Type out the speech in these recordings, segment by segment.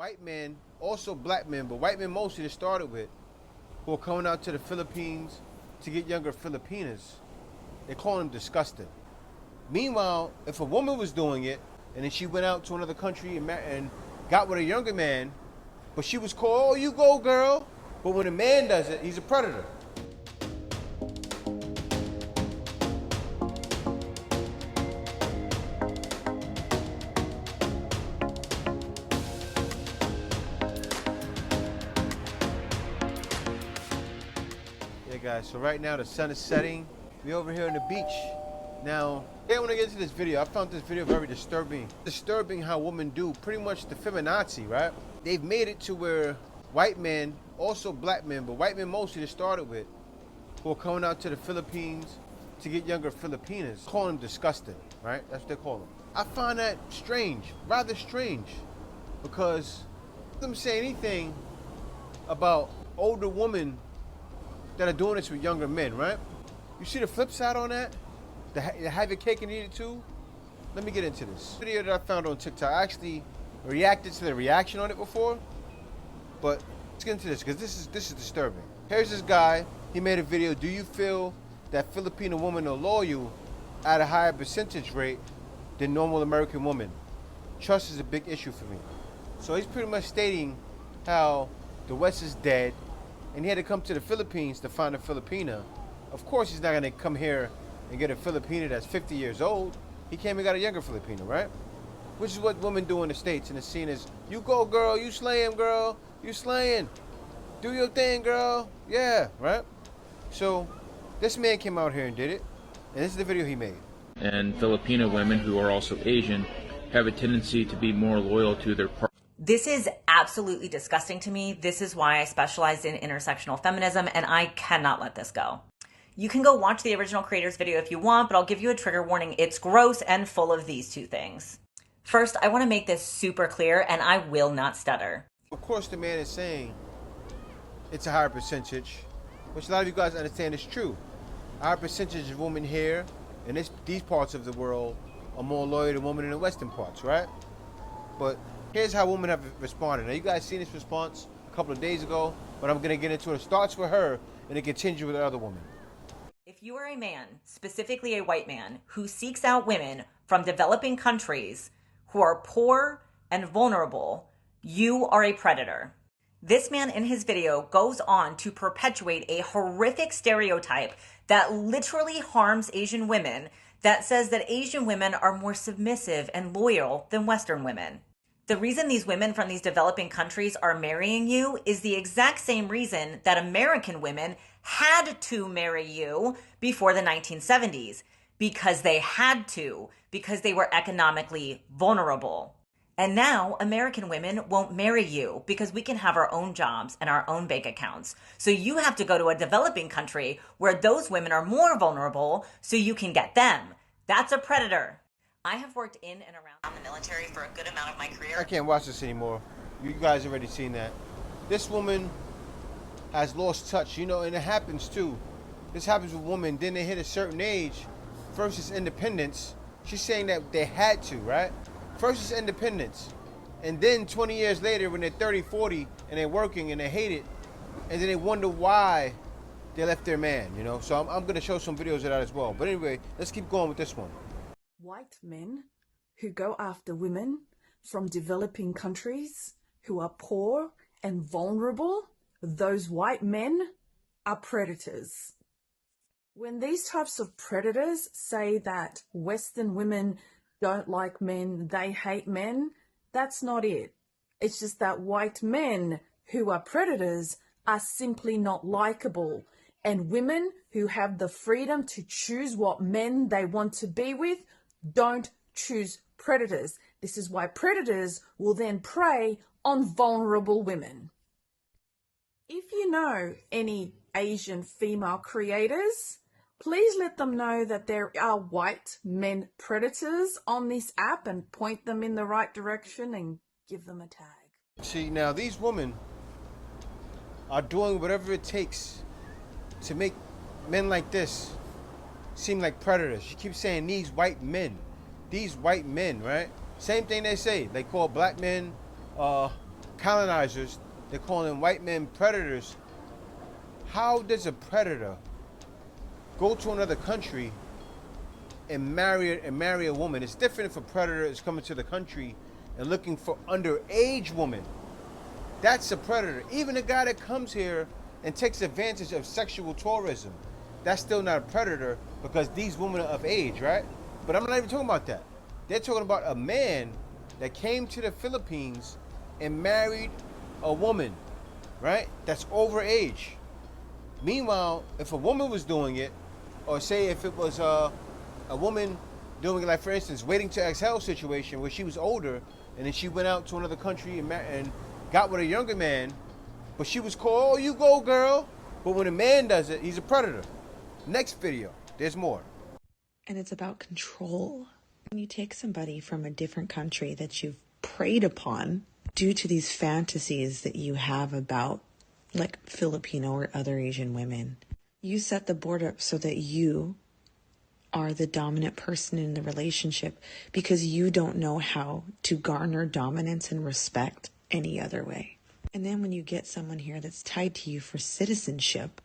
white men, also black men, but white men mostly to start it with, who are coming out to the Philippines to get younger Filipinas. They call them disgusting. Meanwhile, if a woman was doing it, and then she went out to another country and got with a younger man, but she was called, oh, you go, girl. But when a man does it, he's a predator. Yeah, guys, so right now the sun is setting. We're over here on the beach. Now, I want to get into this video. I found this video very disturbing. Disturbing how women do pretty much the feminazi, right? They've made it to where white men, also black men, but white men mostly to start it with, who are coming out to the Philippines to get younger Filipinas, call them disgusting, right? That's what they call them. I find that strange, rather strange, because them say anything about older women that are doing this with younger men, right? You see the flip side on that? To have your cake and eat it too? Let me get into this video that I found on TikTok. I actually reacted to the reaction on it before, but let's get into this because this is disturbing. Here's this guy. He made a video. Do you feel that Filipino women are loyal at a higher percentage rate than normal American women? Trust is a big issue for me. So he's pretty much stating how the West is dead, and he had to come to the Philippines to find a Filipina. Of course, he's not gonna come here and get a Filipina that's 50 years old. He came and got a younger Filipina, right? Which is what women do in the States, and the scene is, you go, girl, you slaying, girl, you slaying. Do your thing, girl. Yeah, right? So, this man came out here and did it, and this is the video he made. And Filipino women, who are also Asian, have a tendency to be more loyal to their partner. This is absolutely disgusting to me. This is why I specialized in intersectional feminism, and I cannot let this go. You can go watch the original creator's video if you want, but I'll give you a trigger warning. It's gross and full of these two things. First, I want to make this super clear, and I will not stutter. Of course, the man is saying it's a higher percentage, which a lot of you guys understand is true. A higher percentage of women here in these parts of the world are more loyal to women in the western parts, right? But here's how women have responded. Now, you guys seen this response a couple of days ago, but I'm going to get into it. It starts with her, and it continues with the other woman. If you are a man, specifically a white man, who seeks out women from developing countries who are poor and vulnerable, you are a predator. This man in his video goes on to perpetuate a horrific stereotype that literally harms Asian women, that says that Asian women are more submissive and loyal than Western women. The reason these women from these developing countries are marrying you is the exact same reason that American women had to marry you before the 1970s. Because they had to, because they were economically vulnerable. And now American women won't marry you because we can have our own jobs and our own bank accounts. So you have to go to a developing country where those women are more vulnerable so you can get them. That's a predator. I have worked in and around the military for a good amount of my career. I can't watch this anymore. You guys already seen that. This woman has lost touch, you know, and it happens too. This happens with women, then they hit a certain age. First is independence. She's saying that they had to, right? First is independence. And then 20 years later, when they're 30, 40, and they're working and they hate it, and then they wonder why they left their man, you know? So I'm going to show some videos of that as well. But anyway, let's keep going with this one. White men who go after women from developing countries who are poor and vulnerable, those white men are predators. When these types of predators say that Western women don't like men, they hate men, that's not it. It's just that white men who are predators are simply not likable. And women who have the freedom to choose what men they want to be with don't choose predators. This is why predators will then prey on vulnerable women. If you know any Asian female creators, please let them know that there are white men predators on this app and point them in the right direction and give them a tag. See, now these women are doing whatever it takes to make men like this seem like predators. She keeps saying these white men, right? Same thing they say. They call black men colonizers, they're calling white men predators. How does a predator go to another country and marry a woman? It's different if a predator is coming to the country and looking for underage women. That's a predator. Even a guy that comes here and takes advantage of sexual tourism, that's still not a predator because these women are of age, right? But I'm not even talking about that. They're talking about a man that came to the Philippines and married a woman, right? That's over age. Meanwhile, if a woman was doing it, or say if it was a woman doing it, like for instance, waiting to exhale situation where she was older and then she went out to another country and got with a younger man, but she was called, oh, you go girl. But when a man does it, he's a predator. Next video, there's more. And it's about control. When you take somebody from a different country that you've preyed upon due to these fantasies that you have about like Filipino or other Asian women, you set the board up so that you are the dominant person in the relationship because you don't know how to garner dominance and respect any other way. And then when you get someone here that's tied to you for citizenship,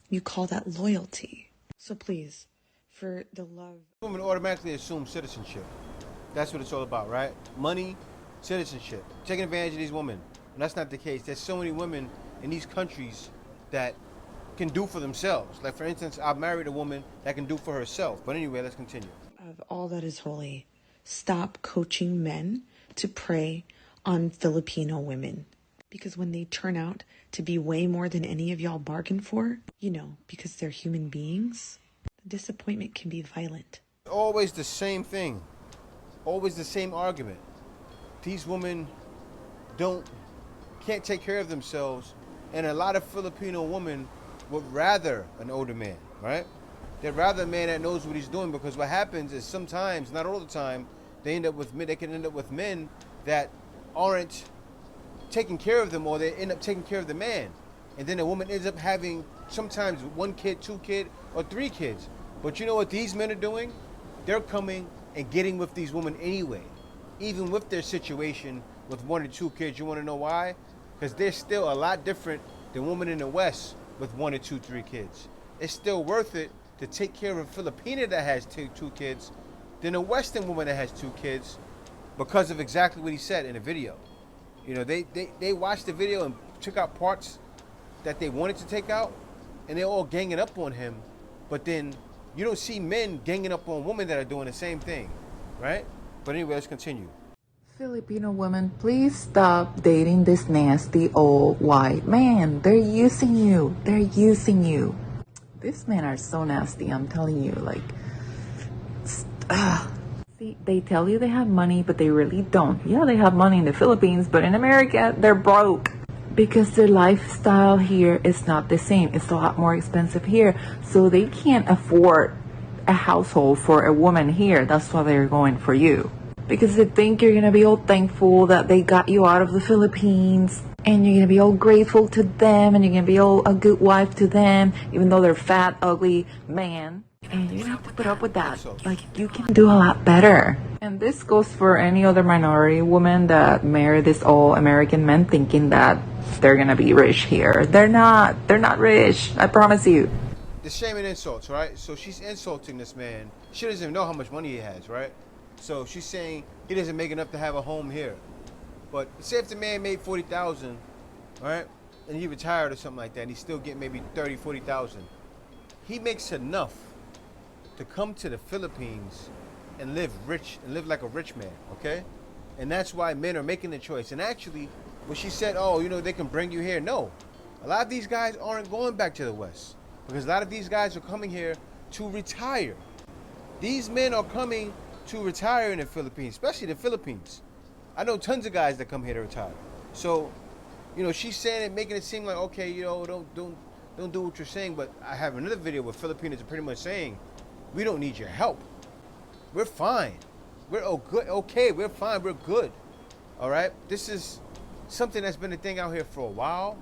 you call that loyalty. So please, for the love... Women automatically assume citizenship. That's what it's all about, right? Money, citizenship. Taking advantage of these women. And that's not the case. There's so many women in these countries that can do for themselves. Like for instance, I married a woman that can do for herself. But anyway, let's continue. Of all that is holy, stop coaching men to prey on Filipino women. Because when they turn out to be way more than any of y'all bargained for, you know, because they're human beings, the disappointment can be violent. Always the same thing. Always the same argument. These women can't take care of themselves, and a lot of Filipino women would rather an older man, right? They'd rather a man that knows what he's doing, because what happens is sometimes, not all the time, they can end up with men that aren't taking care of them, or they end up taking care of the man. And then the woman ends up having sometimes 1 kid, 2 kids, or 3 kids. But you know what these men are doing? They're coming and getting with these women anyway, even with their situation with 1 or 2 kids. You want to know why? Because they're still a lot different than women in the West with 1 or 2, 3 kids. It's still worth it to take care of a Filipina that has 2 kids than a Western woman that has 2 kids, because of exactly what he said in the video. You know, they watched the video and took out parts that they wanted to take out, and they're all ganging up on him. But then you don't see men ganging up on women that are doing the same thing, right? But anyway, let's continue. Filipino women, please stop dating this nasty old white man. They're using you. They're using you. These men are so nasty, I'm telling you. Like, see, they tell you they have money, but they really don't. Yeah, they have money in the Philippines, but in America, they're broke. Because their lifestyle here is not the same. It's a lot more expensive here. So they can't afford a household for a woman here. That's why they're going for you. Because they think you're going to be all thankful that they got you out of the Philippines. And you're going to be all grateful to them. And you're going to be all a good wife to them. Even though they're fat, ugly man. And you have to put up with that. Like, you can do a lot better. And this goes for any other minority woman that marry this all American men thinking that they're gonna be rich here. They're not rich, I promise you. The shame and insults, right? So she's insulting this man. She doesn't even know how much money he has, right? So she's saying he doesn't make enough to have a home here. But say if the man made 40,000, right? And he retired or something like that, and he still get maybe 30, 40,000. He makes enough to come to the Philippines and live rich and live like a rich man, okay? And that's why men are making the choice. And actually, when she said, oh, you know, they can bring you here, no. A lot of these guys aren't going back to the West, because a lot of these guys are coming here to retire. These men are coming to retire in the Philippines, especially the Philippines. I know tons of guys that come here to retire. So, you know, she's saying it, making it seem like, okay, you know, don't do what you're saying. But I have another video where Filipinos are pretty much saying, we don't need your help. We're fine. We're good. Okay, we're fine. We're good. All right. This is something that's been a thing out here for a while,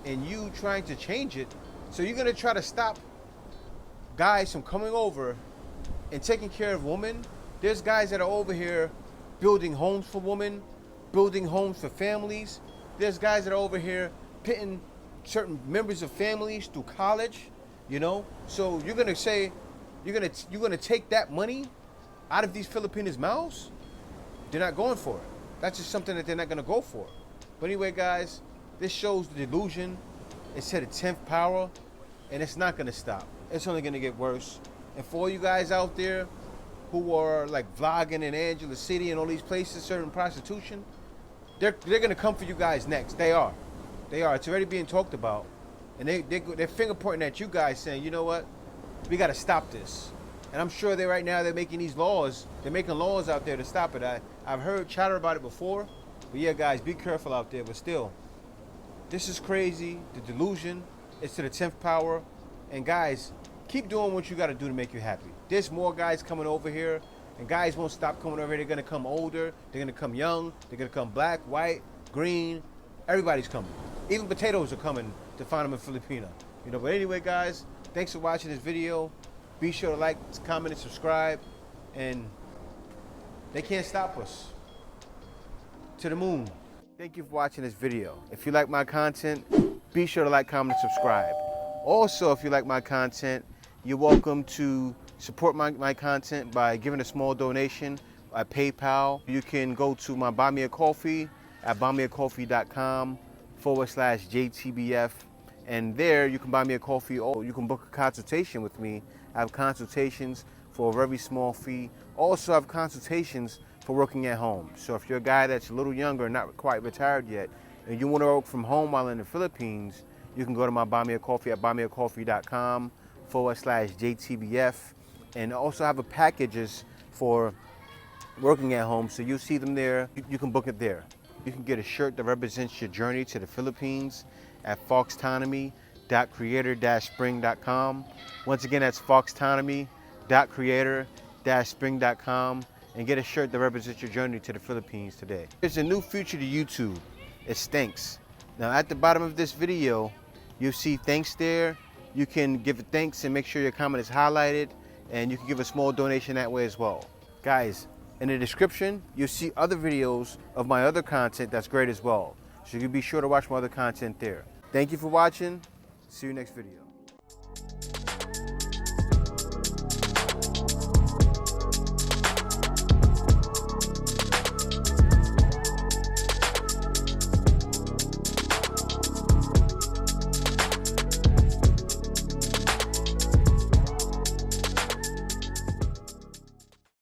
and you trying to change it. So you're gonna try to stop guys from coming over and taking care of women. There's guys that are over here building homes for women, building homes for families, There's guys that are over here pitting certain members of families through college, you know? So you're gonna say, you're gonna take that money out of these Filipinos' mouths? They're not going for it. That's just something that they're not gonna go for. But anyway, guys, this shows the delusion. It's at its 10th power, and it's not gonna stop. It's only gonna get worse. And for all you guys out there who are like vlogging in Angela City and all these places serving prostitution, they're gonna come for you guys next. They are. It's already being talked about, and they're finger pointing at you guys, saying, you know what, we gotta stop this. And I'm sure right now they're making these laws. They're making laws out there to stop it. I've heard chatter about it before, but yeah, guys, be careful out there. But still, this is crazy. The delusion is to the 10th power, and guys, keep doing what you gotta do to make you happy. There's more guys coming over here, and guys won't stop coming over here. They're gonna come older, they're gonna come young, they're gonna come black, white, green. Everybody's coming. Even potatoes are coming to find them in Filipina. You know, but anyway, guys, thanks for watching this video. Be sure to like, comment, and subscribe. And they can't stop us. To the moon. Thank you for watching this video. If you like my content, be sure to like, comment, and subscribe. Also, if you like my content, you're welcome to support my content by giving a small donation at PayPal. You can go to my Buy Me a Coffee at buymeacoffee.com/JTBF. And there you can buy me a coffee, or you can book a consultation with me. I have consultations for a very small fee. Also, I have consultations for working at home. So if you're a guy that's a little younger and not quite retired yet, and you want to work from home while in the Philippines, you can go to my Buy Me a Coffee at buymeacoffee.com/JTBF. And also have a packages for working at home, so you'll see them there. You can book it there. You can get a shirt that represents your journey to the Philippines at foxtonomy.creator-spring.com. Once again, that's foxtonomy.creator-spring.com, and get a shirt that represents your journey to the Philippines today. There's a new feature to YouTube. It stinks. Now, at the bottom of this video, you'll see thanks there. You can give a thanks and make sure your comment is highlighted, and you can give a small donation that way as well. Guys, in the description, you'll see other videos of my other content that's great as well. So you can be sure to watch my other content there. Thank you for watching. See you next video.